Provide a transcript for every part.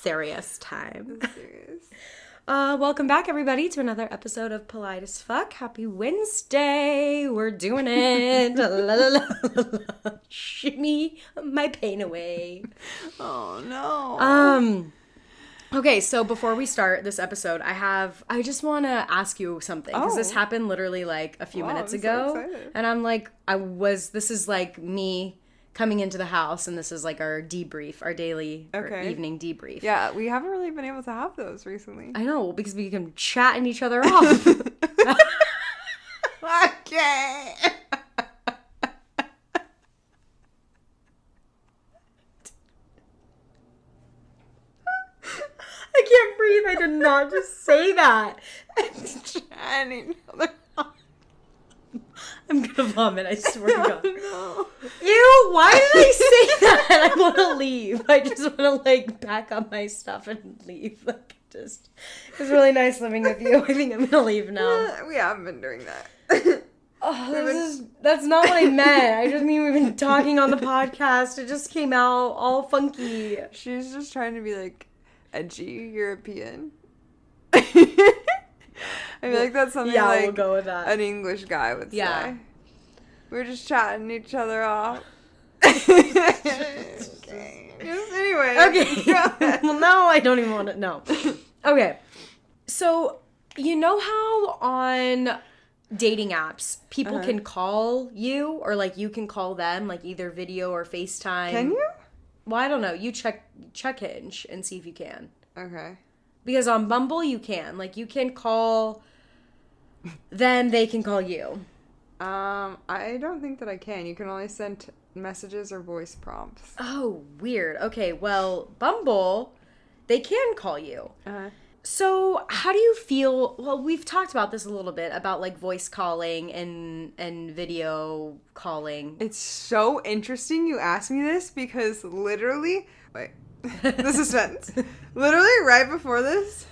serious time. Serious. Welcome back, everybody, to another episode of Polite as Fuck. Happy Wednesday. We're doing it. La, la, la, la, la. Shimmy my pain away. Oh, no. Okay, so before we start this episode, I just want to ask you something, because this happened literally like a few minutes ago. So excited. And I'm like, this is like me coming into the house, and this is like our debrief, our daily or evening debrief. Yeah, we haven't really been able to have those recently. I know, because we can chat each other off. Okay. I can't breathe. I did not just say that. Chatting each other off. I'm gonna vomit, I swear to God. No. Ew, why did I say that? I want to leave. I just want to, like, pack up my stuff and leave. Like, it was really nice living with you. I think I'm gonna leave now. We haven't been doing that. That's not what I meant. I just mean we've been talking on the podcast. It just came out all funky. She's just trying to be, like, edgy European. I feel like that's something we'll go with that. An English guy would say. We're just chatting each other off. Okay. Anyway. Okay. Well, now I don't even want to know. Okay. So, you know how on dating apps, people can call you, or like you can call them, like either video or FaceTime. Can you? Well, I don't know. You check Hinge and see if you can. Okay. Because on Bumble, you can. Like, you can call them, they can call you. I don't think that I can. You can only send messages or voice prompts. Oh, weird. Okay, well, Bumble, they can call you. So, how do you feel? Well, we've talked about this a little bit, about like voice calling and video calling. It's so interesting you asked me this, because literally, the suspense. Literally right before this.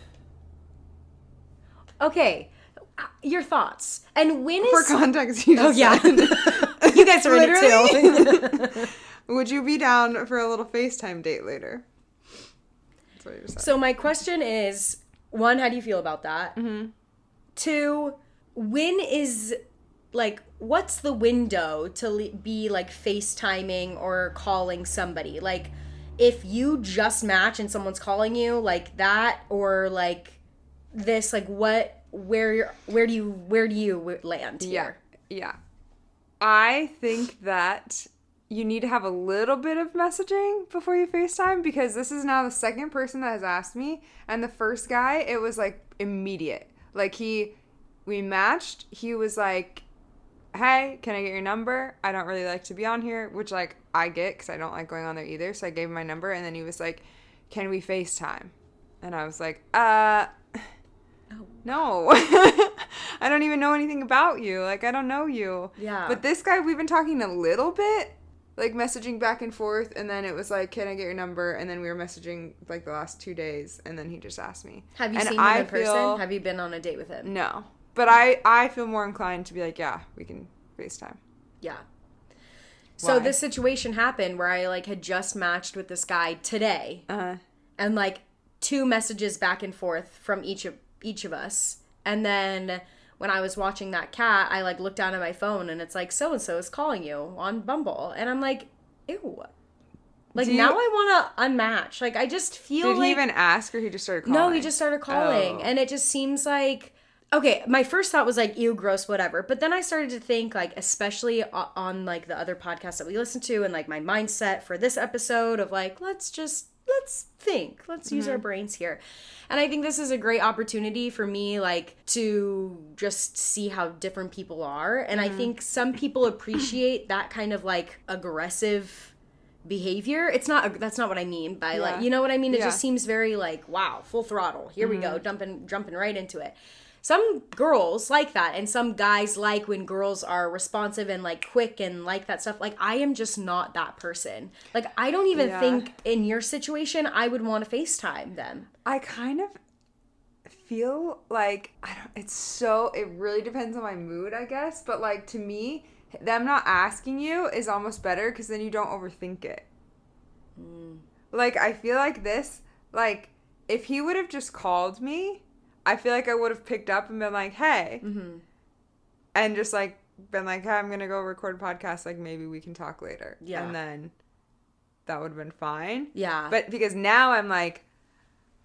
Okay, your thoughts. And when For context, you just said. You guys are in it too. Would you be down for a little FaceTime date later? That's what you said. So my question is, 1, how do you feel about that? Mm-hmm. 2, when is, like, what's the window to be, like, FaceTiming or calling somebody? Like, if you just match and someone's calling you, like that, or like this, like where do you land here? Yeah. I think that you need to have a little bit of messaging before you FaceTime, because this is now the second person that has asked me, and the first guy, it was like immediate. Like we matched, he was like, hey, can I get your number? I don't really like to be on here, which, like, I get, because I don't like going on there either. So I gave him my number, and then he was like, can we FaceTime? And I was like, no. I don't even know anything about you. Like, I don't know you. Yeah. But this guy, we've been talking a little bit, like, messaging back and forth, and then it was like, can I get your number? And then we were messaging, like, the last 2 days, and then he just asked me. Have you seen him in person? Have you been on a date with him? No. But I feel more inclined to be like, yeah, we can FaceTime. Yeah. So this situation happened where I, like, had just matched with this guy today. And, like, 2 messages back and forth from each of us. And then when I was watching that cat, I, like, looked down at my phone, and it's like, so-and-so is calling you on Bumble. And I'm like, ew. Like, now I want to unmatch. Like, I just feel like... Did he even ask, or he just started calling? No, he just started calling. And it just seems like... Okay, my first thought was like, ew, gross, whatever. But then I started to think, like, especially on, like, the other podcasts that we listen to, and, like, my mindset for this episode of, like, let's think. Let's use our brains here. And I think this is a great opportunity for me, like, to just see how different people are. And I think some people appreciate that kind of, like, aggressive behavior. That's not what I mean by, like, you know what I mean? It just seems very, like, wow, full throttle. Here we go, jumping right into it. Some girls like that, and some guys like when girls are responsive and, like, quick and like that stuff. Like, I am just not that person. Like, I don't even think in your situation I would want to FaceTime them. I kind of feel like, it really depends on my mood, I guess. But, like, to me, them not asking you is almost better, because then you don't overthink it. Like, I feel like this, like, if he would have just called me, I feel like I would have picked up and been like, hey. Mm-hmm. And just, like, been like, hey, I'm going to go record a podcast. Like, maybe we can talk later. Yeah. And then that would have been fine. Yeah. But because now I'm like,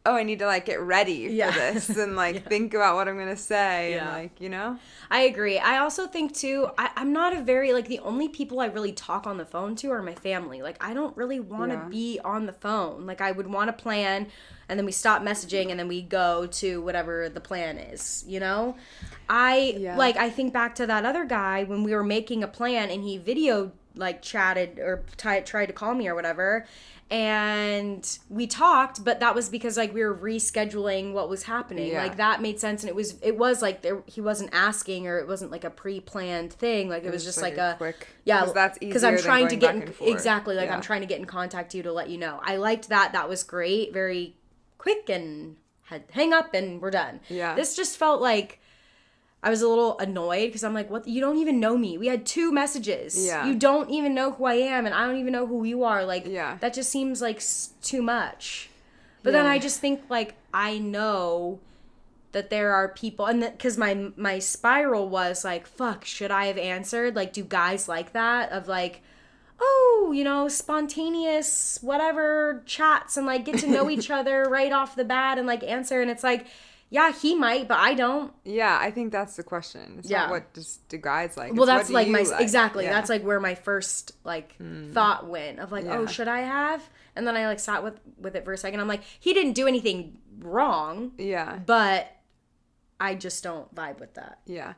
oh, I need to, like, get ready for this and, like, think about what I'm going to say and, like, you know? I agree. I also think, too, I'm not a very, like, the only people I really talk on the phone to are my family. Like, I don't really want to be on the phone. Like, I would want to plan, and then we stop messaging, and then we go to whatever the plan is, you know? I think back to that other guy when we were making a plan, and he video, like, chatted or tried to call me or whatever, and we talked, but that was because, like, we were rescheduling what was happening. Like, that made sense, and it was like he wasn't asking, or it wasn't like a pre-planned thing. Like, it was just like a quick, because that's easier. Because I'm trying to get exactly, like I'm trying to get in contact with you to let you know. I liked that. That was great. Very quick, and had hang up and we're done. Yeah. This just felt like I was a little annoyed because I'm like, what? You don't even know me. We had 2 messages. Yeah. You don't even know who I am, and I don't even know who you are. Like, that just seems like too much. But then I just think, like, I know that there are people, and because my spiral was like, fuck, should I have answered? Like, do guys like that? Of like, oh, you know, spontaneous, whatever, chats and, like, get to know each other right off the bat and, like, answer. And it's like, yeah, he might, but I don't. Yeah, I think that's the question. It's not what do guys like. Well, it's that's like my like. exactly. Yeah. That's like where my first like thought went of like, oh, should I have? And then I like sat with it for a second. I'm like, he didn't do anything wrong. Yeah. But I just don't vibe with that. Yeah.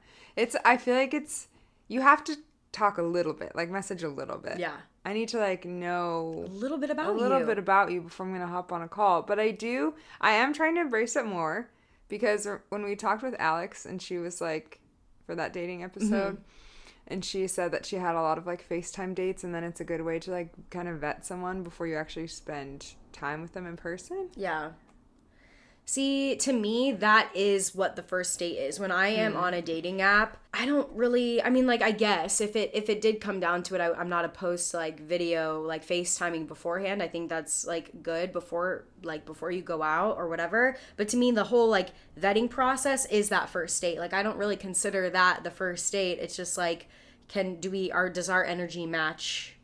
I feel like you have to talk a little bit, like message a little bit. Yeah. I need to like know a little bit about you before I'm going to hop on a call. But I am trying to embrace it more. Because when we talked with Alex, and she was like, for that dating episode, and she said that she had a lot of like FaceTime dates, and then it's a good way to like kind of vet someone before you actually spend time with them in person. Yeah. See, to me, that is what the first date is. When I am on a dating app, I don't really, I mean, like, I guess if it did come down to it, I'm not opposed to, like, video, like, FaceTiming beforehand. I think that's, like, good before you go out or whatever. But to me, the whole, like, vetting process is that first date. Like, I don't really consider that the first date. It's just, like, does our energy match?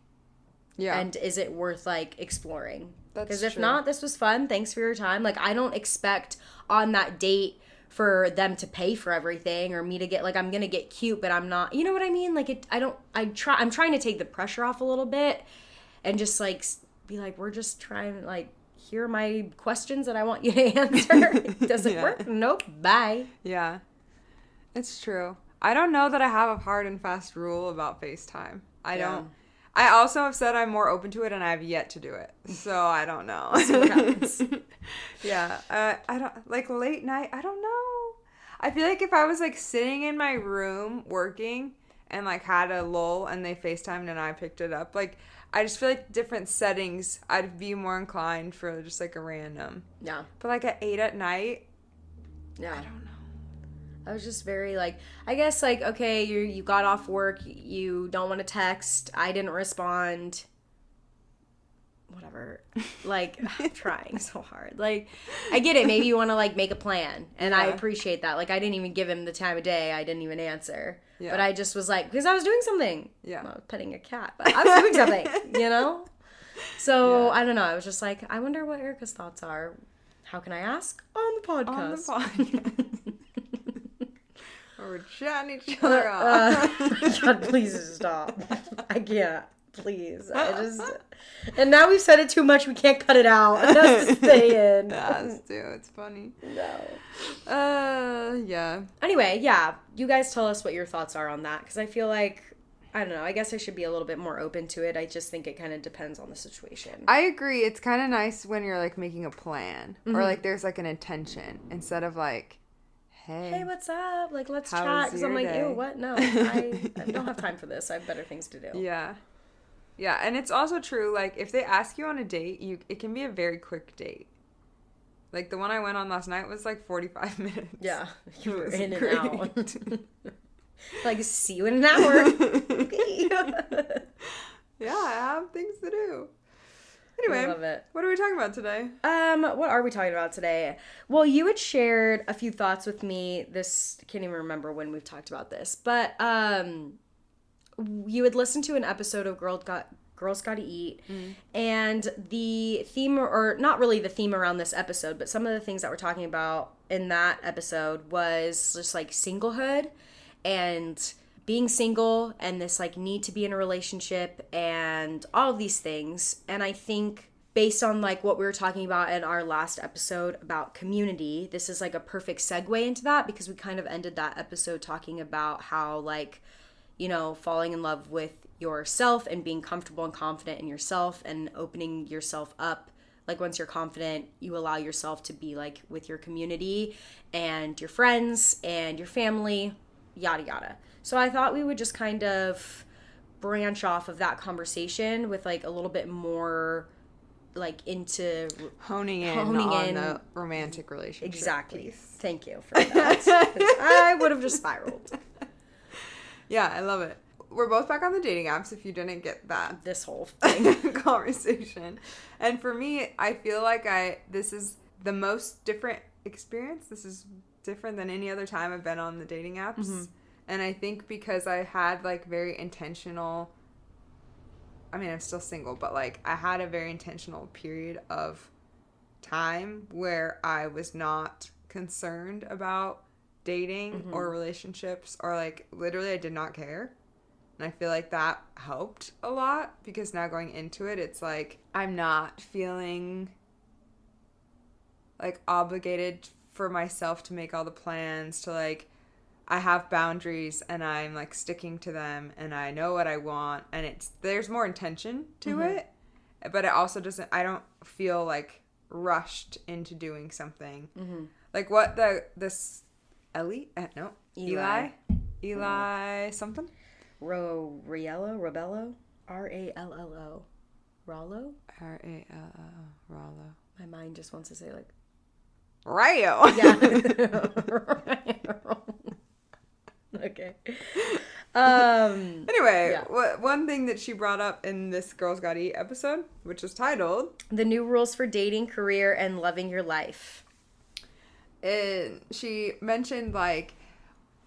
Yeah. And is it worth, like, exploring? Because if not, this was fun. Thanks for your time. Like, I don't expect on that date for them to pay for everything or me to get, like, I'm going to get cute, but I'm not, you know what I mean? Like, I'm trying to take the pressure off a little bit and just, like, be like, we're just trying, like, here are my questions that I want you to answer. Does it work? Nope. Bye. Yeah. It's true. I don't know that I have a hard and fast rule about FaceTime. I don't. I also have said I'm more open to it, and I have yet to do it. So I don't know. Let's see what happens. Yeah. I don't, like, late night, I don't know. I feel like if I was, like, sitting in my room working and, like, had a lull and they FaceTimed and I picked it up, like, I just feel like different settings, I'd be more inclined for just, like, a random. Yeah. But, like, at 8 at night, I don't know. I was just very, like, I guess, like, okay, you got off work, you don't want to text, I didn't respond, whatever. Like, I'm trying so hard. Like, I get it, maybe you want to, like, make a plan, and I appreciate that. Like, I didn't even give him the time of day, I didn't even answer. Yeah. But I just was like, because I was doing something. Yeah. Well, I was petting a cat, but I was doing something, you know? So, I don't know, I was just like, I wonder what Erica's thoughts are. How can I ask? On the podcast. On the podcast. We're chatting each other off. God, please stop. I can't. Please. And now we've said it too much. We can't cut it out. It has to stay in. It has to. It's funny. No. Yeah. Anyway, yeah. You guys tell us what your thoughts are on that. Because I feel like, I don't know. I guess I should be a little bit more open to it. I just think it kind of depends on the situation. I agree. It's kind of nice when you're, like, making a plan. Or, like, there's, like, an intention. Instead of, like, hey, what's up? Like, let's chat. Because I'm like, ew, what? No, I don't have time for this. I have better things to do. Yeah. Yeah, and it's also true, like, if they ask you on a date, it can be a very quick date. Like, the one I went on last night was, like, 45 minutes. Yeah. You were in and out. Like, see you in an hour. Yeah, I have things to do. Anyway, I love it. What are we talking about today? What are we talking about today? Well, you had shared a few thoughts with me. I can't even remember when we've talked about this, but you had listened to an episode of Girls Gotta Eat, and the theme, or not really the theme around this episode, but some of the things that we're talking about in that episode was just like singlehood and being single and this like need to be in a relationship and all of these things. And I think based on like what we were talking about in our last episode about community, this is like a perfect segue into that, because we kind of ended that episode talking about how like, you know, falling in love with yourself and being comfortable and confident in yourself and opening yourself up. Like once you're confident, you allow yourself to be like with your community and your friends and your family, yada yada. So I thought we would just kind of branch off of that conversation with like a little bit more like into honing in on the romantic relationship. Exactly. Piece. Thank you for that. 'Cause I would have just spiraled. Yeah, I love it. We're both back on the dating apps if you didn't get that. This whole thing. Conversation. And for me, I feel like this is the most different experience. This is different than any other time I've been on the dating apps. Mm-hmm. And I think because I had like very intentional, I mean, I'm still single, but like I had a very intentional period of time where I was not concerned about dating or relationships, or like literally I did not care. And I feel like that helped a lot, because now going into it, it's like I'm not feeling like obligated for myself to make all the plans, to like I have boundaries and I'm like sticking to them and I know what I want, and there's more intention to it, but it also I don't feel like rushed into doing something. Like what Eli something? Rabello? R-A-L-L-O. Rollo? R-A-L-L-O. Rollo. My mind just wants to say like Rayo. Yeah. Okay. Anyway, yeah. One thing that she brought up in this Girls Gotta Eat episode, which is titled The New Rules for Dating, Career, and Loving Your Life. And she mentioned like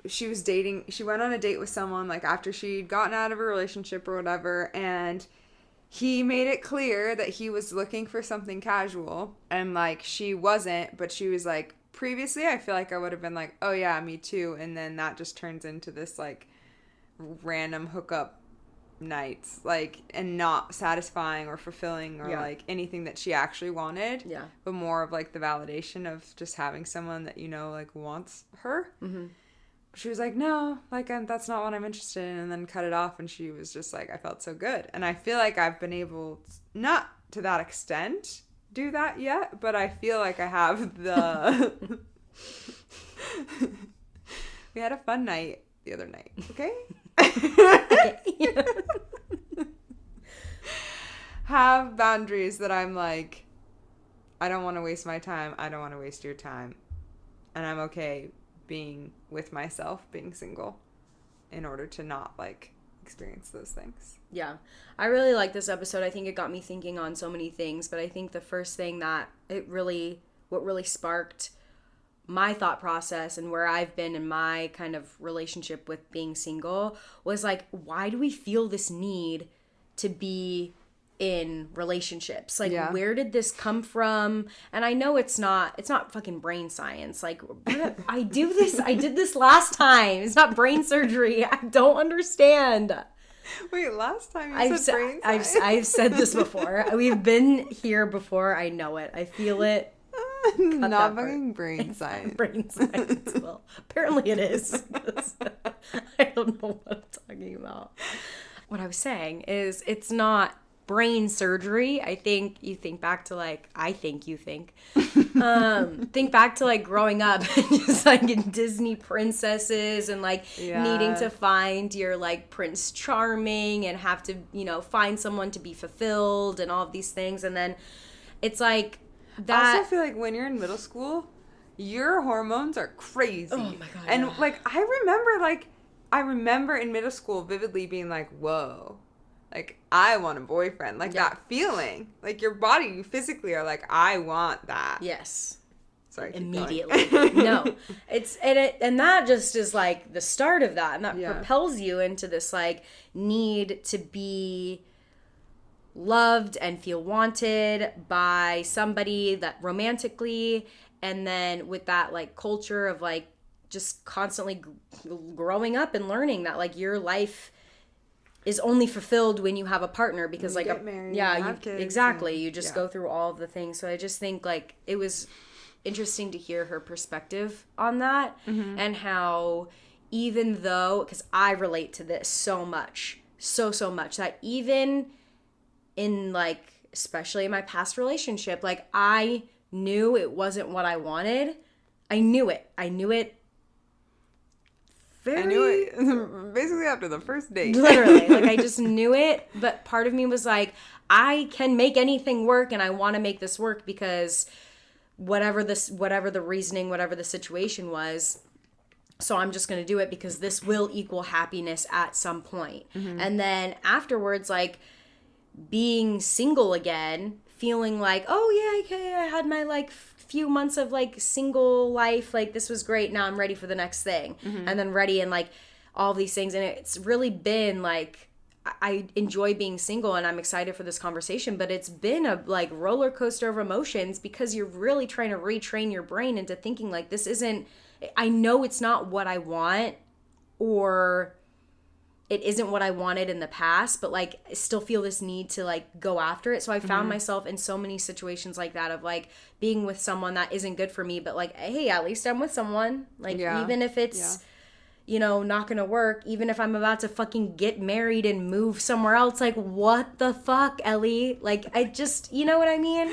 she went on a date with someone like after she'd gotten out of a relationship or whatever, and he made it clear that he was looking for something casual, and like she wasn't, but she was like, previously I feel like I would have been like, oh yeah, me too, and then that just turns into this like random hookup nights, like, and not satisfying or fulfilling or like anything that she actually wanted, but more of like the validation of just having someone that, you know, like wants her. But she was like, no, like that's not what I'm interested in, and then cut it off. And she was just like, I felt so good. And I feel like I've been able, not to that extent do that yet, but I feel like I have the we had a fun night the other night. Okay. Have boundaries that I'm like, I don't want to waste my time, I don't want to waste your time, and I'm okay being with myself, being single, in order to not like experience those things. Yeah, I really like this episode. I think it got me thinking on so many things, but I think the first thing that what really sparked my thought process and where I've been in my kind of relationship with being single was like, why do we feel this need to be in relationships? Like, where did this come from? And I know it's not fucking brain science. Like, I did this last time. It's not brain surgery. I don't understand. Wait, last time you said brain science? I've said this before. We've been here before. I know it. I feel it. Not fucking brain science. Brain science. Well, apparently it is. I don't know what I'm talking about. What I was saying is it's not brain surgery. I think you think back to like, think back to like growing up and just like in Disney princesses and like needing to find your like Prince Charming and have to, you know, find someone to be fulfilled and all of these things. And then it's like that. I also feel like when you're in middle school, your hormones are crazy. Oh my God. And like, I remember in middle school vividly being like, whoa, like, I want a boyfriend. Like, Yeah. that feeling. Like, your body, you physically are like, I want that. Yes. Sorry, Immediately. No. And that just is like the start of that. And that propels you into this like need to be loved and feel wanted by somebody that romantically, and then with that like culture of like just constantly growing up and learning that like your life is only fulfilled when you have a partner, because you like get married, you kids, exactly and, you just go through all of the things. So I just think like it was interesting to hear her perspective on that, and how even though, because I relate to this so much, so much, that even in like, especially in my past relationship, like I knew it wasn't what I wanted. I knew it very... I knew it basically after the first date. Literally. Like, I just knew it. But part of me was like, I can make anything work, and I want to make this work because whatever the reasoning, whatever the situation was. So I'm just going to do it because this will equal happiness at some point. And then afterwards, like, being single again, feeling like, oh yeah, okay, I had my like few months of like single life, like this was great, now I'm ready for the next thing. And then ready, and like all these things. And it's really been like, I enjoy being single, and I'm excited for this conversation, but it's been a like roller coaster of emotions, because you're really trying to retrain your brain into thinking like, this isn't, I know it's not what I want, or it isn't what I wanted in the past, but like I still feel this need to like go after it. So I found myself in so many situations like that, of like being with someone that isn't good for me, but like, hey, at least I'm with someone. Like, even if it's, you know, not gonna work, even if I'm about to fucking get married and move somewhere else, like, what the fuck, Ellie? Like, I just, you know what I mean?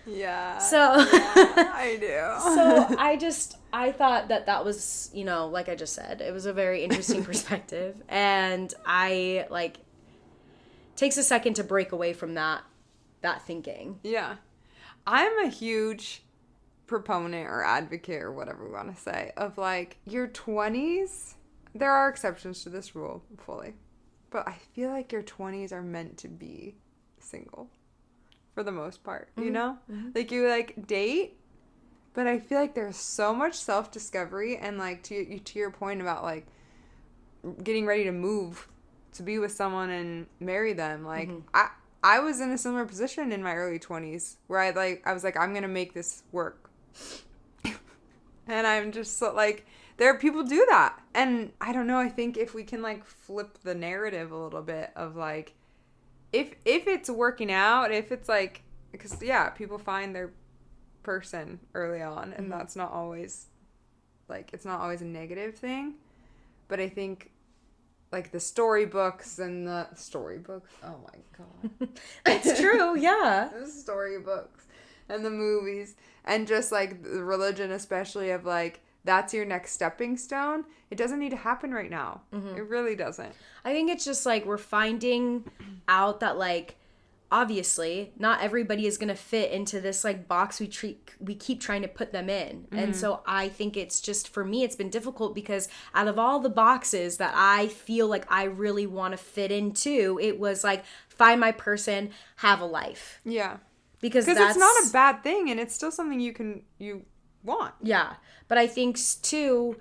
Yeah. So, I do. So I thought that was, you know, like I just said, it was a very interesting perspective. And I, like, takes a second to break away from that thinking. Yeah. I'm a huge proponent or advocate, or whatever we want to say, of like your 20s. There are exceptions to this rule, fully, but I feel like your 20s are meant to be single for the most part, you know? Like, you like date, but I feel like there's so much self-discovery, and like to your point about like getting ready to move to be with someone and marry them, like I was in a similar position in my early 20s where I was like, I'm gonna make this work. And I'm just so, like, there are people do that. And I don't know, I think if we can like flip the narrative a little bit of like, if it's working out, if it's like, because people find their person early on, and that's not always like, it's not always a negative thing. But I think like the storybooks, oh my god. It's true, yeah. The storybooks and the movies, and just like the religion, especially, of like, that's your next stepping stone. It doesn't need to happen right now. It really doesn't. I think it's just like we're finding out that like, obviously not everybody is going to fit into this like box we keep trying to put them in. And so I think it's just, for me, it's been difficult, because out of all the boxes that I feel like I really want to fit into, it was like, find my person, have a life. Yeah. Because it's not a bad thing, and it's still something you want. Yeah. But I think too,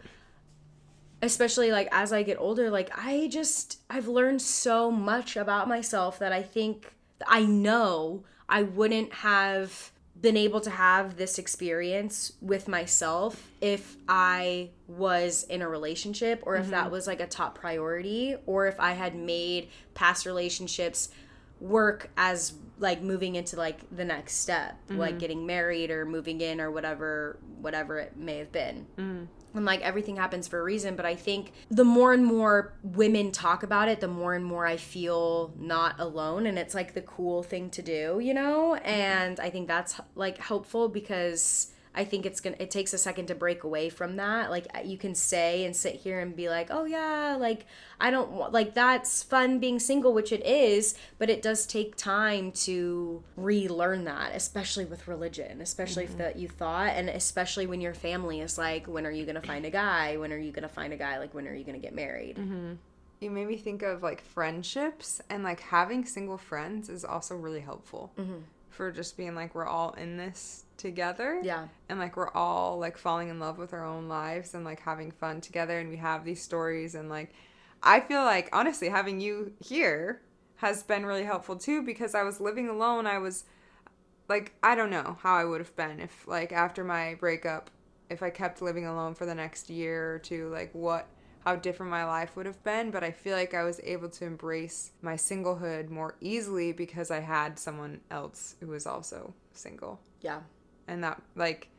especially like as I get older, like I've learned so much about myself that I think, I know I wouldn't have been able to have this experience with myself if I was in a relationship, or if that was like a top priority, or if I had made past relationships work as like moving into like the next step, like getting married or moving in, or whatever it may have been. And like, everything happens for a reason. But I think the more and more women talk about it, the more and more I feel not alone, and it's like the cool thing to do, you know? And I think that's like helpful, because I think it takes a second to break away from that. Like, you can say and sit here and be like, oh yeah, like, I don't want, like, that's fun being single, which it is, but it does take time to relearn that, especially with religion, especially if that you thought, and especially when your family is like, when are you going to find a guy? When are you going to find a guy? Like, when are you going to get married? you made me think of like friendships, and like having single friends is also really helpful for just being like, we're all in this together. Yeah. And like we're all like falling in love with our own lives and like having fun together, and we have these stories, and like I feel like honestly having you here has been really helpful too, because I was living alone. I was like, I don't know how I would have been if like after my breakup, if I kept living alone for the next year or two, like how different my life would have been. But I feel like I was able to embrace my singlehood more easily because I had someone else who was also single. Yeah. And that, like,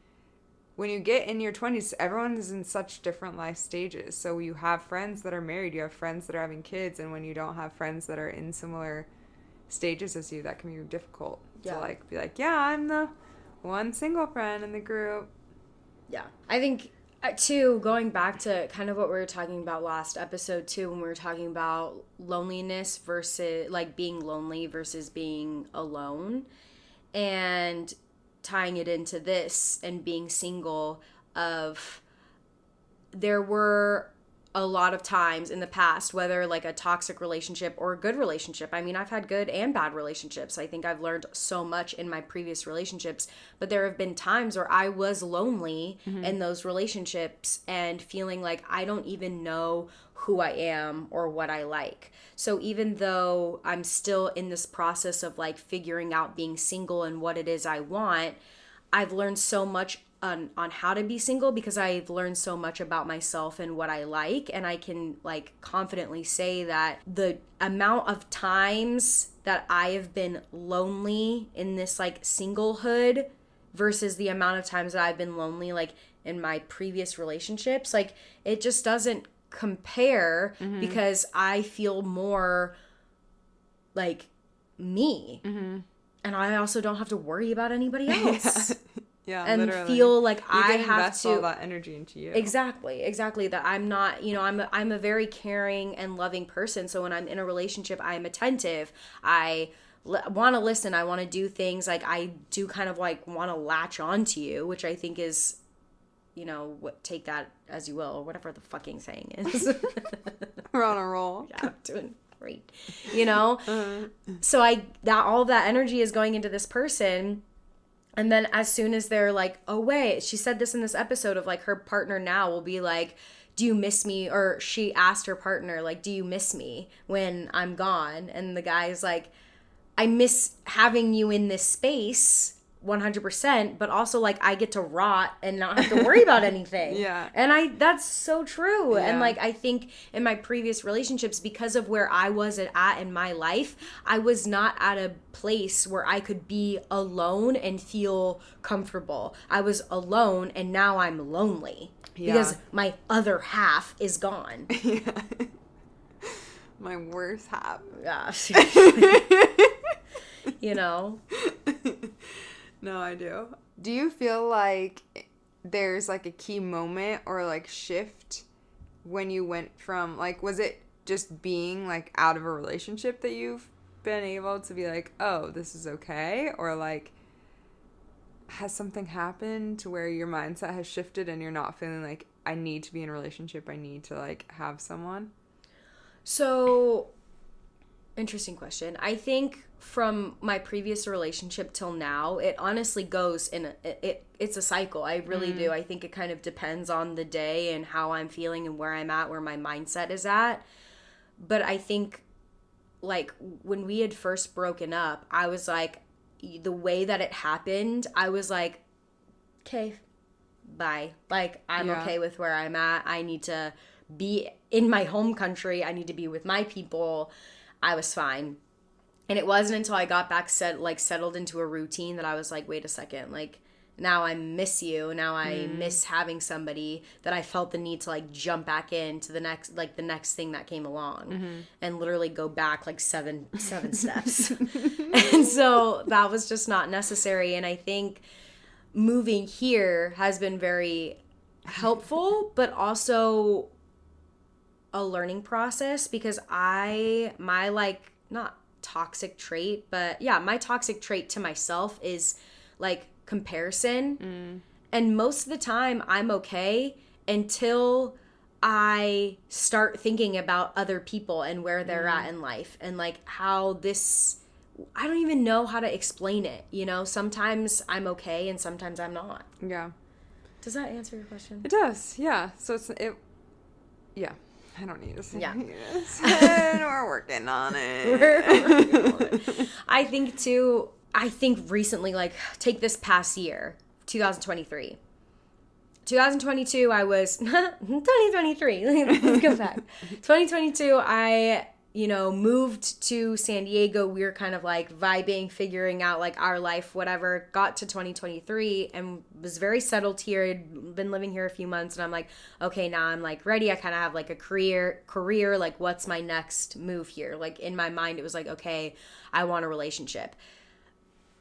when you get in your 20s, everyone is in such different life stages. So you have friends that are married, you have friends that are having kids, and when you don't have friends that are in similar stages as you, that can be difficult to, like, be like, yeah, I'm the one single friend in the group. Yeah. I think, too, going back to kind of what we were talking about last episode, too, when we were talking about loneliness versus, like, being lonely versus being alone, and tying it into this and being single, of there were a lot of times in the past, whether like a toxic relationship or a good relationship. I mean, I've had good and bad relationships. I think I've learned so much in my previous relationships, but there have been times where I was lonely in those relationships and feeling like I don't even know who I am or what I like. So even though I'm still in this process of like figuring out being single and what it is I want, I've learned so much on how to be single, because I've learned so much about myself and what I like, and I can like confidently say that the amount of times that I have been lonely in this like singlehood versus the amount of times that I've been lonely like in my previous relationships, like it just doesn't compare, because I feel more like me, and I also don't have to worry about anybody else. Yeah, and literally. Feel like you I can have invest to all that energy into you. Exactly. That I'm not, I'm a very caring and loving person. So when I'm in a relationship, I am attentive. I want to listen. I want to do things. Like I do kind of like want to latch on to you, which I think is, take that as you will, or whatever the fucking saying is. We're on a roll. Yeah, I'm doing great. So all of that energy is going into this person. And then as soon as they're like, oh, wait, she said this in this episode of like her partner now will be like, do you miss me? Or she asked her partner, like, do you miss me when I'm gone? And the guy's like, I miss having you in this space 100%, but also like I get to rot and not have to worry about anything. Yeah. And that's so true. Yeah. And like I think in my previous relationships, because of where I was at in my life, I was not at a place where I could be alone and feel comfortable. I was alone, and now I'm lonely because my other half is gone. Yeah. My worst half. Yeah. No, I do. Do you feel like there's like a key moment or like shift when you went from like, was it just being like out of a relationship that you've been able to be like, oh, this is okay? Or like, has something happened to where your mindset has shifted and you're not feeling like, I need to be in a relationship, I need to like have someone? So, interesting question. I think from my previous relationship till now, it honestly goes in it's a cycle. I really do. I think it kind of depends on the day and how I'm feeling and where I'm at, where my mindset is at. But I think like when we had first broken up, I was like, the way that it happened, I was like, okay, bye. Like I'm okay with where I'm at. I need to be in my home country. I need to be with my people. I was fine. And it wasn't until I got back settled into a routine that I was like, wait a second, like now I miss you. Now I miss having somebody, that I felt the need to like jump back into the next thing that came along and literally go back like seven steps. And so that was just not necessary. And I think moving here has been very helpful, but also a learning process, because my like, not toxic trait, but yeah, my toxic trait to myself is like comparison. And most of the time I'm okay until I start thinking about other people and where they're at in life, and like how this, I don't even know how to explain it, you know? Sometimes I'm okay and sometimes I'm not. Yeah. Does that answer your question? It does, yeah. So yeah. I don't need to say yes. We're working on it. I think recently, like, take this past year, 2023. 2022, I was 2023. Let's go back. 2022, I moved to San Diego. We were kind of like vibing, figuring out like our life, whatever. Got to 2023 and was very settled here. I'd been living here a few months, and I'm like, okay, now I'm like ready. I kind of have like a career. Like, what's my next move here? Like in my mind, it was like, okay, I want a relationship.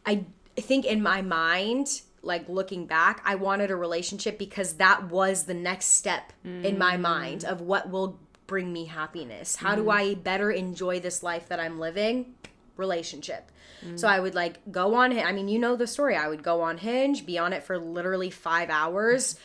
I think in my mind, like looking back, I wanted a relationship because that was the next step in my mind of what will bring me happiness. How do I better enjoy this life that I'm living? Relationship. So I would like go on, I mean, you know the story. I would go on Hinge, be on it for literally 5 hours,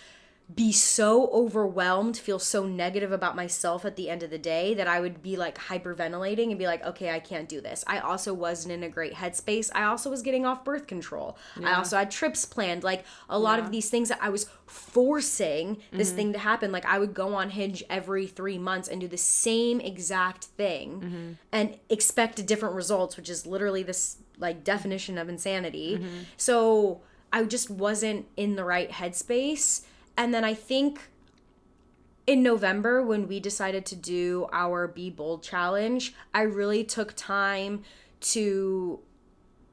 be so overwhelmed, feel so negative about myself at the end of the day that I would be like hyperventilating and be like, okay, I can't do this. I also wasn't in a great headspace. I also was getting off birth control. I also had trips planned. Like a lot of these things that I was forcing this thing to happen. Like I would go on Hinge every 3 months and do the same exact thing and expect different results, which is literally this like definition of insanity. So I just wasn't in the right headspace. And then I think in November, when we decided to do our Be Bold challenge, I really took time to,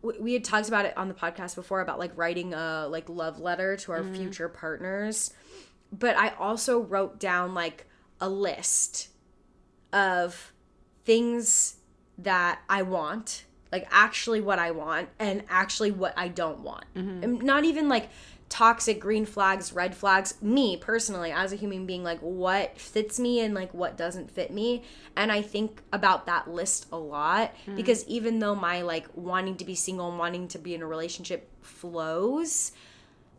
we had talked about it on the podcast before about like writing a like love letter to our future partners. But I also wrote down like a list of things that I want, like actually what I want and actually what I don't want. And not even like toxic green flags, red flags, me personally as a human being, like what fits me and like what doesn't fit me. And I think about that list a lot because even though my like wanting to be single and wanting to be in a relationship flows,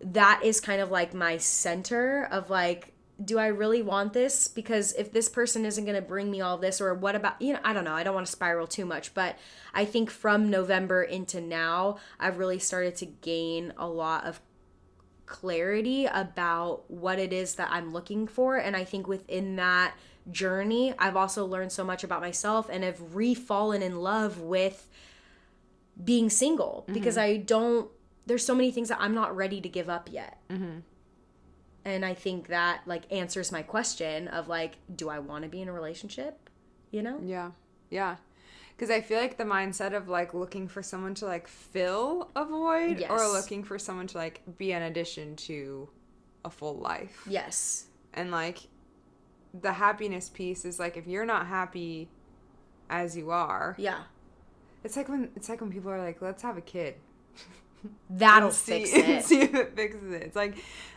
that is kind of like my center of like, do I really want this? Because if this person isn't going to bring me all this, or what about, I don't know. I don't want to spiral too much, but I think from November into now, I've really started to gain a lot of clarity about what it is that I'm looking for. And I think within that journey, I've also learned so much about myself and have re-fallen in love with being single because there's so many things that I'm not ready to give up yet. And I think that like answers my question of like, do I want to be in a relationship? Yeah. Because I feel like the mindset of like looking for someone to like fill a void or looking for someone to like be an addition to a full life. Yes. And like the happiness piece is like if you're not happy as you are. Yeah. It's like when people are like, let's have a kid. That'll fix it. See if it fixes it. It's like,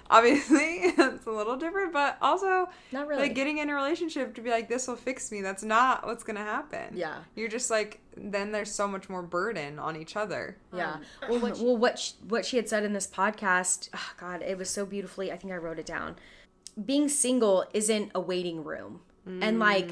obviously, it's a little different, but also, not really. Like, getting in a relationship to be like, this will fix me. That's not what's going to happen. Yeah. You're just like, then there's so much more burden on each other. Yeah. What she had said in this podcast, oh God, it was so beautifully, I think I wrote it down. Being single isn't a waiting room. And like,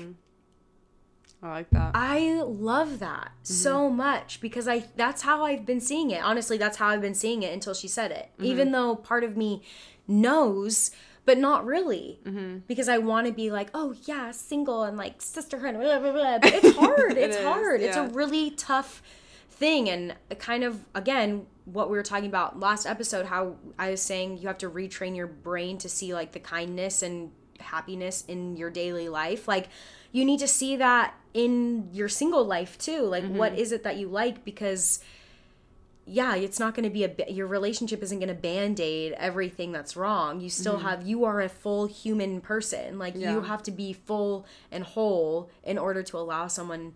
I like that. I love that so much because that's how I've been seeing it. Honestly, that's how I've been seeing it until she said it. Even though part of me knows, but not really. Because I want to be like, oh yeah, single and like sisterhood, blah, blah, blah. But it's hard. It's hard. Yeah. It's a really tough thing. And kind of, again, what we were talking about last episode, how I was saying you have to retrain your brain to see like the kindness and happiness in your daily life. Like, you need to see that in your single life too. Like, what is it that you like? Because it's not going to be your relationship isn't going to band-aid everything that's wrong. You still you are a full human person. Like, you have to be full and whole in order to allow someone,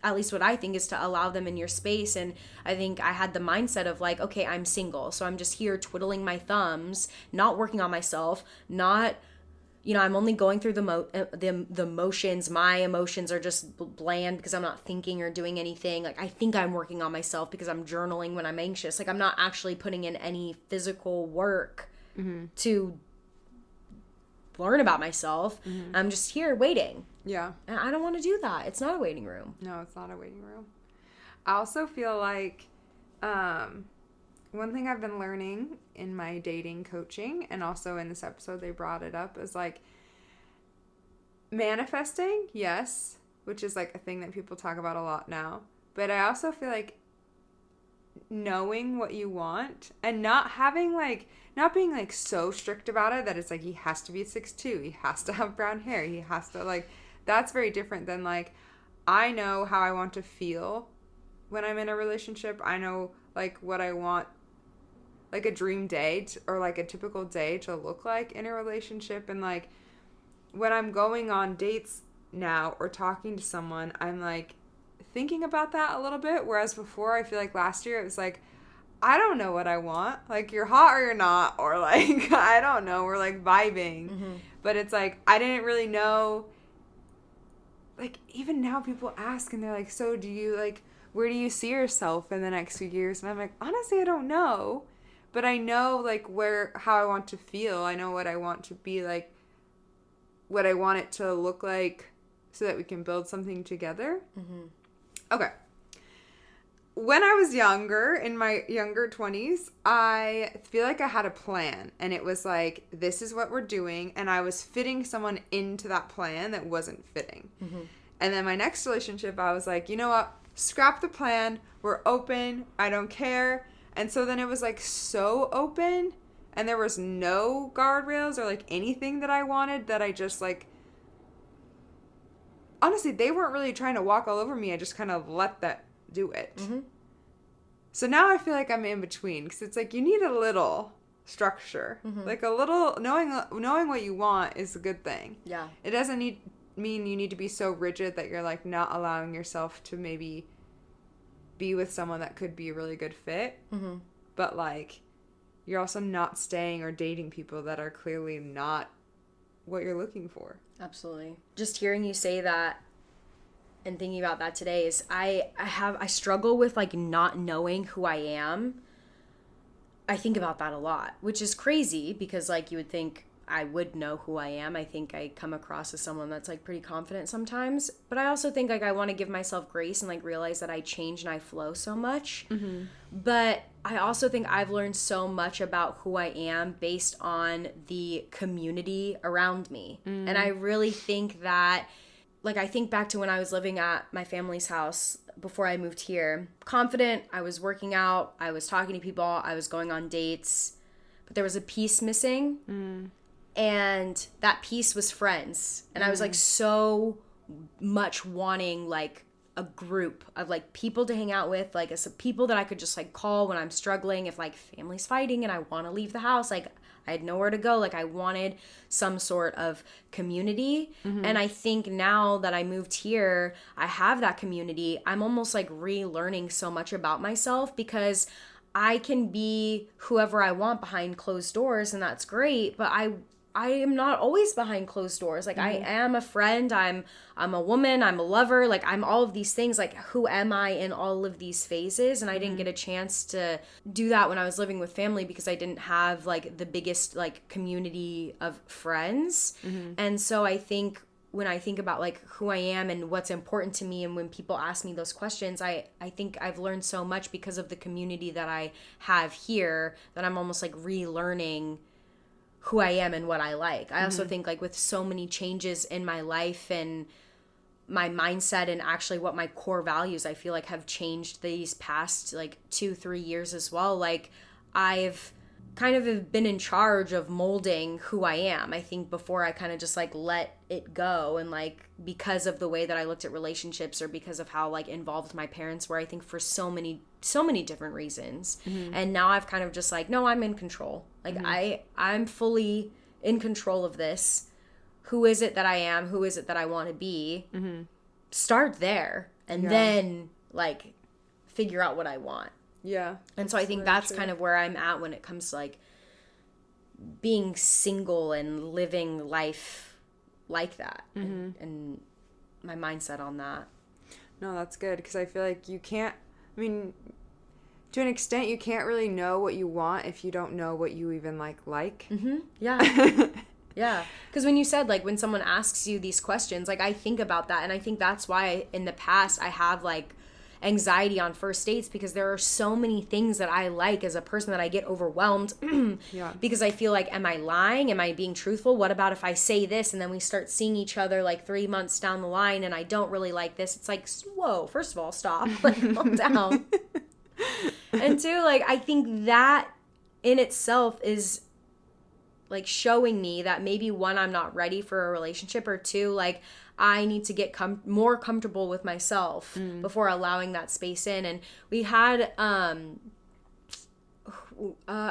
at least what I think is to allow them in your space. And I think I had the mindset of like, okay, I'm single, so I'm just here twiddling my thumbs, not working on myself, not, I'm only going through the motions. My emotions are just bland because I'm not thinking or doing anything. Like, I think I'm working on myself because I'm journaling when I'm anxious. Like, I'm not actually putting in any physical work to learn about myself. I'm just here waiting. Yeah. And I don't want to do that. It's not a waiting room. No, it's not a waiting room. I also feel like one thing I've been learning in my dating coaching, and also in this episode they brought it up, is like manifesting, yes, which is like a thing that people talk about a lot now. But I also feel like knowing what you want and not being like so strict about it that it's like he has to be 6'2", he has to have brown hair, he has to like, that's very different than like, I know how I want to feel when I'm in a relationship. I know like what I want like a dream date or like a typical day to look like in a relationship. And like when I'm going on dates now or talking to someone, I'm like thinking about that a little bit, whereas before I feel like last year it was like, I don't know what I want, like you're hot or you're not, or like I don't know, we're like vibing. But it's like I didn't really know. Like even now people ask and they're like, so do you like, where do you see yourself in the next few years? And I'm like, honestly, I don't know, but I know like how I want to feel. I know what I want to be like, what I want it to look like, so that we can build something together. Okay. When I was younger, in my younger 20s, I feel like I had a plan, and it was like, this is what we're doing, and I was fitting someone into that plan that wasn't fitting. And then my next relationship, I was like, you know what? Scrap the plan. We're open. I don't care. And so then it was like so open, and there was no guardrails or like anything that I wanted, that I just like, honestly, they weren't really trying to walk all over me. I just kind of let that do it. So now I feel like I'm in between, because it's like you need a little structure. Like a little knowing what you want is a good thing. Yeah. It doesn't mean you need to be so rigid that you're like not allowing yourself to maybe be with someone that could be a really good fit. But like you're also not staying or dating people that are clearly not what you're looking for. Absolutely. Just hearing you say that and thinking about that today is I struggle with like not knowing who I am. I think about that a lot, which is crazy because like you would think I would know who I am. I think I come across as someone that's like pretty confident sometimes, but I also think like I want to give myself grace and like realize that I change and I flow so much. But I also think I've learned so much about who I am based on the community around me. And I really think that, like, I think back to when I was living at my family's house before I moved here. Confident, I was working out, I was talking to people, I was going on dates, but there was a piece missing. And that piece was friends. And I was like so much wanting like a group of like people to hang out with, like people that I could just like call when I'm struggling. If like family's fighting and I want to leave the house, like I had nowhere to go. Like I wanted some sort of community. And I think now that I moved here, I have that community. I'm almost like relearning so much about myself, because I can be whoever I want behind closed doors, and that's great. But I am not always behind closed doors. Like I am a friend, I'm a woman, I'm a lover, like I'm all of these things. Like who am I in all of these phases? And I didn't get a chance to do that when I was living with family, because I didn't have like the biggest like community of friends. And so I think when I think about like who I am and what's important to me, and when people ask me those questions, I think I've learned so much because of the community that I have here, that I'm almost like relearning who I am and what I like. I also think like with so many changes in my life and my mindset, and actually what my core values I feel like have changed these past like 2-3 years as well. Like I've kind of have been in charge of molding who I am. I think before I kind of just like let it go, and like because of the way that I looked at relationships, or because of how like involved my parents were, I think for so many different reasons. And now I've kind of just like, no, I'm in control. Like I'm fully in control of this. Who is it that I am? Who is it that I want to be? Start there, and then like figure out what I want. Yeah. And so I think that's kind of where I'm at when it comes to like being single and living life like that, and my mindset on that. No, that's good, because I feel like you can't, I mean, to an extent, you can't really know what you want if you don't know what you even like. Yeah. Yeah. Because when you said, like, when someone asks you these questions, like, I think about that. And I think that's why in the past I have, like, anxiety on first dates, because there are so many things that I like as a person that I get overwhelmed Yeah. because I feel like, am I lying? Am I being truthful? What about if I say this and then we start seeing each other like 3 months down the line and I don't really like this? It's like, whoa, first of all, stop. Like, calm down. And two, like, I think that in itself is like showing me that maybe one, I'm not ready for a relationship, or two, like, I need to get more comfortable with myself before allowing that space in. And we had, I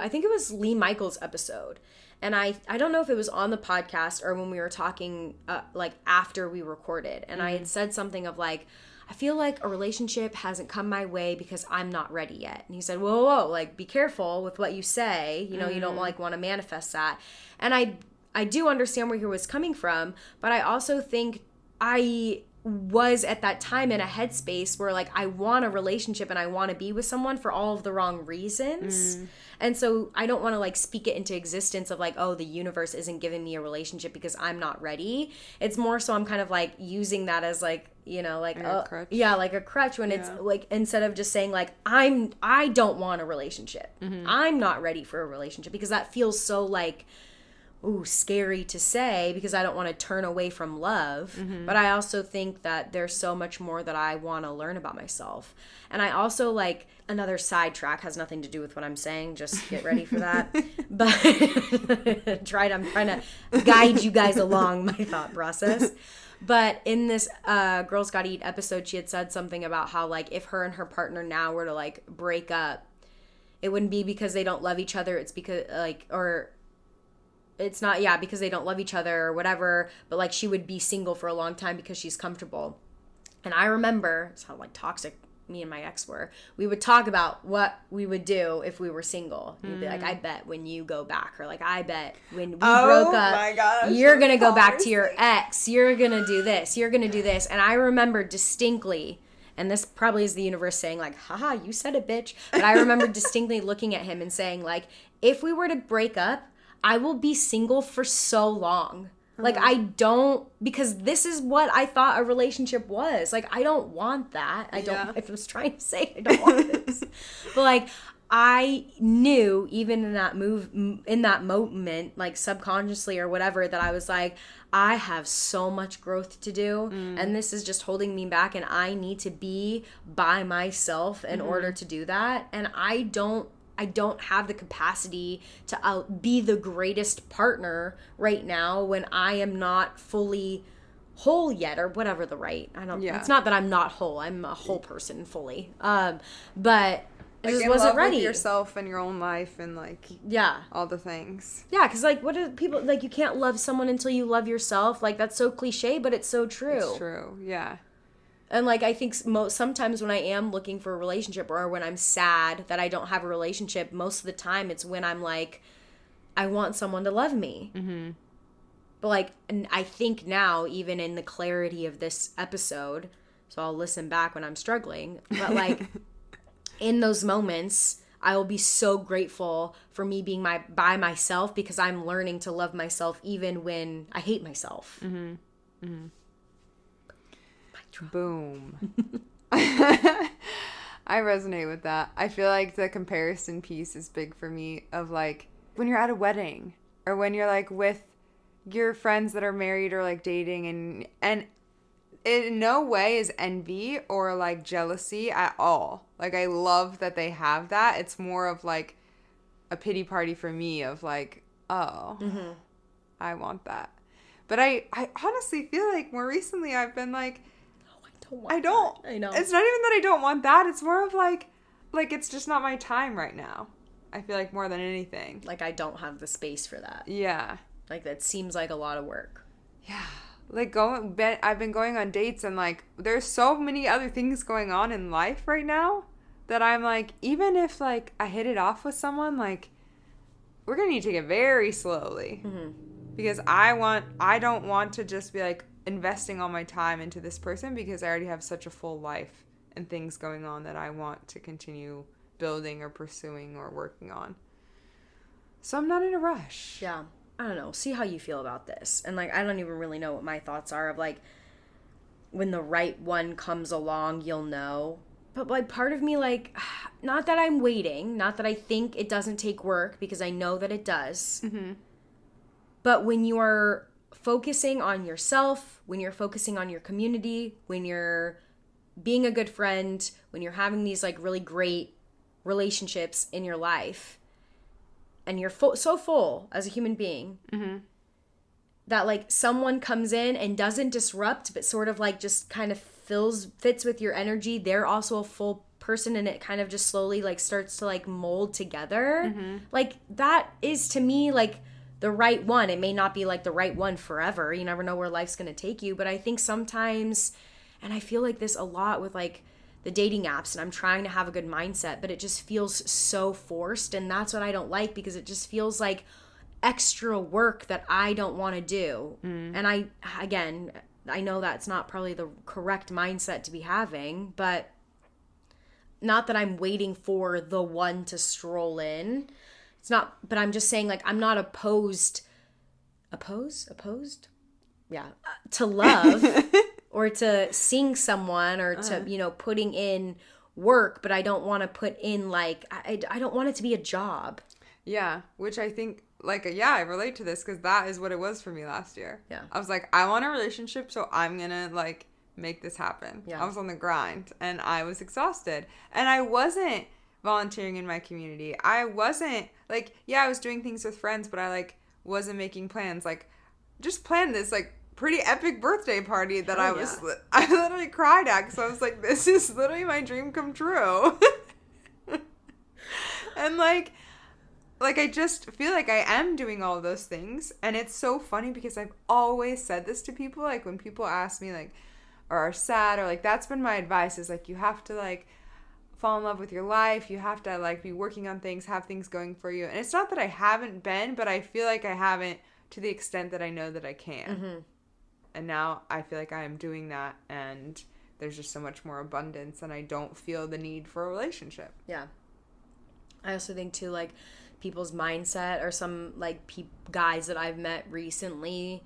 think it was Lee Michaels' episode. And I don't know if it was on the podcast or when we were talking, like, after we recorded. And I had said something of, like, I feel like a relationship hasn't come my way because I'm not ready yet. And he said, whoa, whoa, like, be careful with what you say. You know, you don't, like, want to manifest that. And I do understand where he was coming from, but I also think I was at that time in a headspace where, like, I want a relationship and I want to be with someone for all of the wrong reasons. And so I don't want to, like, speak it into existence of, like, oh, the universe isn't giving me a relationship because I'm not ready. It's more so I'm kind of, like, using that as, like, you know, like, a crutch. yeah, like a crutch when it's like, instead of just saying, like, I don't want a relationship. I'm not ready for a relationship, because that feels so, like, ooh, scary to say, because I don't want to turn away from love. But I also think that there's so much more that I want to learn about myself. And I also, like, another sidetrack, has nothing to do with what I'm saying, just get ready for that. But I'm trying to guide you guys along my thought process. But in this Girls Gotta Eat episode, she had said something about how, like, if her and her partner now were to, like, break up, it wouldn't be because they don't love each other. It's because, like, or it's not, yeah, because they don't love each other or whatever, but, like, she would be single for a long time because she's comfortable. And I remember, it's how, like, toxic me and my ex were. We would talk about what we would do if we were single. He'd be like, I bet when you go back, or, like, I bet when we broke up, my gosh, you're going to go back to your ex. You're going to do this. You're going to do this. And I remember distinctly, and this probably is the universe saying, like, haha, you said it, bitch. But I remember distinctly looking at him and saying, like, if we were to break up, I will be single for so long. Like, I don't, because this is what I thought a relationship was. Like, I don't want that. I was trying to say I don't want this. But, like, I knew even in that moment, like, subconsciously or whatever, that I was like, I have so much growth to do, and this is just holding me back, and I need to be by myself in order to do that. And I don't have the capacity to be the greatest partner right now when I am not fully whole yet, or whatever the right. It's not that I'm not whole. I'm a whole person fully. But I just in wasn't love ready. With yourself and your own life and, like, all the things. Yeah, because, like, what do people, like, you can't love someone until you love yourself. Like, that's so cliche, but it's so true. It's true, yeah. And, like, I think sometimes when I am looking for a relationship, or when I'm sad that I don't have a relationship, most of the time it's when I'm like, I want someone to love me. But, like, and I think now, even in the clarity of this episode, so I'll listen back when I'm struggling, but, like, in those moments, I will be so grateful for me being by myself, because I'm learning to love myself even when I hate myself. Boom. I resonate with that. I feel like the comparison piece is big for me, of, like, when you're at a wedding, or when you're, like, with your friends that are married or, like, dating, and it in no way is envy or, like, jealousy at all. Like, I love that they have that. It's more of, like, a pity party for me of, like, oh, I want that. But I honestly feel like more recently I've been like, I don't. I know. It's not even that I don't want that. It's more of, like, it's just not my time right now. I feel like more than anything. Like, I don't have the space for that. Yeah. Like, that seems like a lot of work. Yeah. Like, I've been going on dates, and, like, there's so many other things going on in life right now that I'm like, even if, like, I hit it off with someone, like, we're going to need to take it very slowly. Because I don't want to just be, like, investing all my time into this person, because I already have such a full life and things going on that I want to continue building or pursuing or working on. So I'm not in a rush. Yeah. I don't know, see how you feel about this. And like, I don't even really know what my thoughts are of like, when the right one comes along, you'll know. But like, part of me, like, not that I'm waiting, not that I think it doesn't take work, because I know that it does. Mm-hmm. But when you are focusing on yourself, when you're focusing on your community, when you're being a good friend, when you're having these like really great relationships in your life, and you're so full as a human being, Mm-hmm. that like someone comes in and doesn't disrupt, but sort of like just kind of fits with your energy, they're also a full person, and it kind of just slowly like starts to like mold together. Mm-hmm. Like that is to me like the right one. It may not be like the right one forever. You never know where life's going to take you, but I think sometimes, and I feel like this a lot with like the dating apps, and I'm trying to have a good mindset, but it just feels so forced, and that's what I don't like, because it just feels like extra work that I don't want to do. And I know that's not probably the correct mindset to be having, but not that I'm waiting for the one to stroll in. It's not, but I'm just saying like I'm not opposed, yeah, to love or to seeing someone or to, you know, putting in work, but I don't want to put in like, I don't want it to be a job. Yeah, which I think, like, yeah, I relate to this because that is what it was for me last year. Yeah. I was like, I want a relationship, so I'm gonna, like, make this happen. Yeah. I was on the grind, and I was exhausted. And I wasn't volunteering in my community. I wasn't, like, yeah, I was doing things with friends, but I, like, wasn't making plans. Like, just planned this, like, pretty epic birthday party that I literally cried at because I was like, this is literally my dream come true. And, like, I just feel like I am doing all of those things. And it's so funny because I've always said this to people. Like, when people ask me, like, or are sad, or, like, that's been my advice is, like, you have to, like, fall in love with your life. You have to, like, be working on things, have things going for you. And it's not that I haven't been, but I feel like I haven't to the extent that I know that I can. Mm-hmm. And now I feel like I am doing that. And there's just so much more abundance. And I don't feel the need for a relationship. Yeah. I also think, too, like, people's mindset, or some like guys that I've met recently,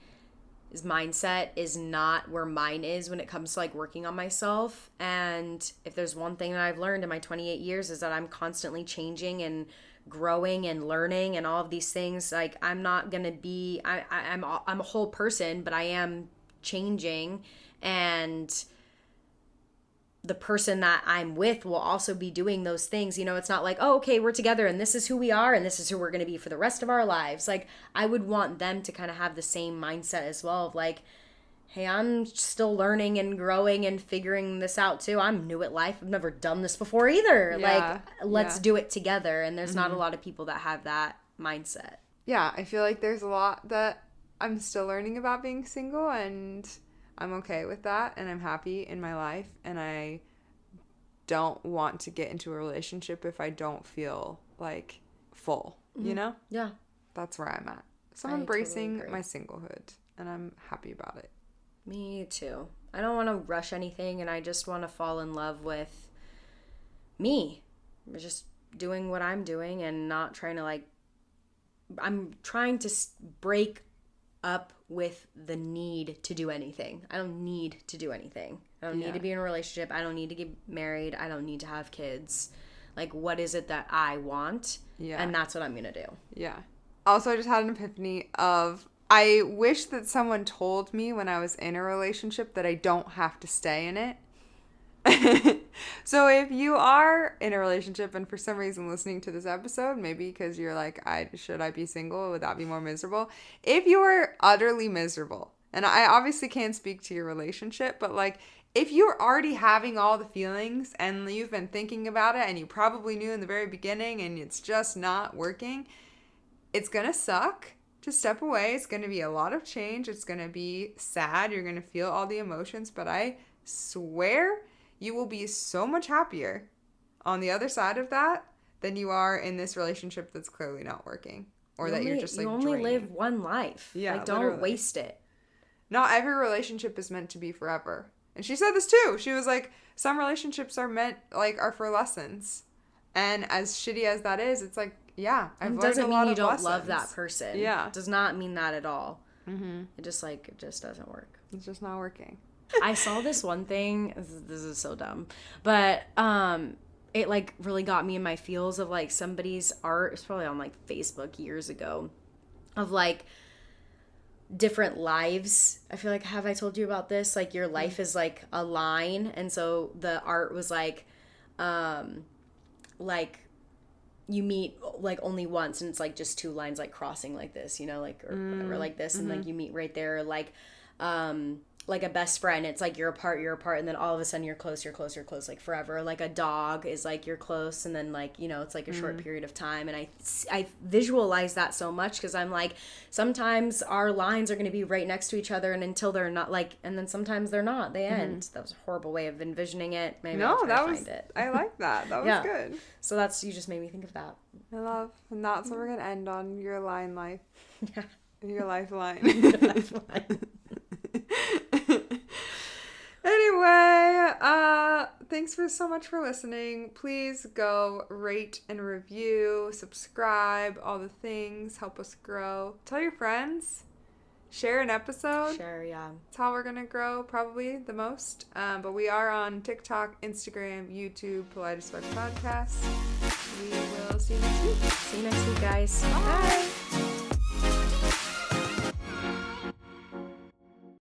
his mindset is not where mine is when it comes to like working on myself. And if there's one thing that I've learned in my 28 years is that I'm constantly changing and growing and learning and all of these things. Like, I'm not gonna be I'm a whole person, but I am changing, and the person that I'm with will also be doing those things. You know, it's not like, oh, okay, we're together and this is who we are and this is who we're going to be for the rest of our lives. Like, I would want them to kind of have the same mindset as well of like, hey, I'm still learning and growing and figuring this out too. I'm new at life. I've never done this before either. Yeah. Like, let's do it together. And there's not a lot of people that have that mindset. Yeah, I feel like there's a lot that I'm still learning about being single, and I'm okay with that, and I'm happy in my life, and I don't want to get into a relationship if I don't feel like full, you know? Yeah. That's where I'm at. So I'm embracing my singlehood, and I'm happy about it. Me too. I don't want to rush anything, and I just want to fall in love with me. Just doing what I'm doing and not trying to like, I'm trying to break up with the need to do anything. I don't need to do anything. I don't need to be in a relationship. I don't need to get married. I don't need to have kids. Like, what is it that I want? Yeah. And that's what I'm going to do. Yeah. Also, I just had an epiphany of, I wish that someone told me when I was in a relationship that I don't have to stay in it. So if you are in a relationship and for some reason listening to this episode, maybe because you're like, should I be single? Would that be more miserable? If you are utterly miserable, and I obviously can't speak to your relationship, but like, if you're already having all the feelings and you've been thinking about it and you probably knew in the very beginning and it's just not working, it's going to suck to step away. It's going to be a lot of change. It's going to be sad. You're going to feel all the emotions, but I swear you will be so much happier on the other side of that than you are in this relationship that's clearly not working, or that you're just like you only draining. Live one life. Yeah, like, don't waste it. Not every relationship is meant to be forever. And she said this too. She was like, some relationships are for lessons. And as shitty as that is, it's like, yeah, I've It learned doesn't a mean lot you of don't lessons. love that person. Yeah. It does not mean that at all. Mm-hmm. It just doesn't work. It's just not working. I saw this one thing. This is so dumb, but it like really got me in my feels of like somebody's art. It's probably on like Facebook years ago, of like different lives. I feel like, have I told you about this? Like your life is like a line, and so the art was like you meet like only once, and it's like just two lines like crossing like this, you know, like or like this, and like you meet right there, like a best friend, it's like you're apart, and then all of a sudden you're close, like forever. Like a dog is like you're close, and then like, you know, it's like a short period of time. And I visualize that so much, because I'm like, sometimes our lines are going to be right next to each other, and until they're not, like, and then sometimes they're not, they end. That was a horrible way of envisioning it. Maybe I'll try to find it. I like that. That was good. So that's, you just made me think of that. I love, and that's what we're gonna end on, your line life. Yeah. Your lifeline. Your lifeline. Anyway, thanks so much for listening. Please go rate and review, subscribe, all the things, help us grow. Tell your friends, share an episode. Share, yeah. That's how we're gonna grow, probably the most. But we are on TikTok, Instagram, YouTube, Polite as Fuck Podcast. We will see you next week. See you next week, guys. Bye.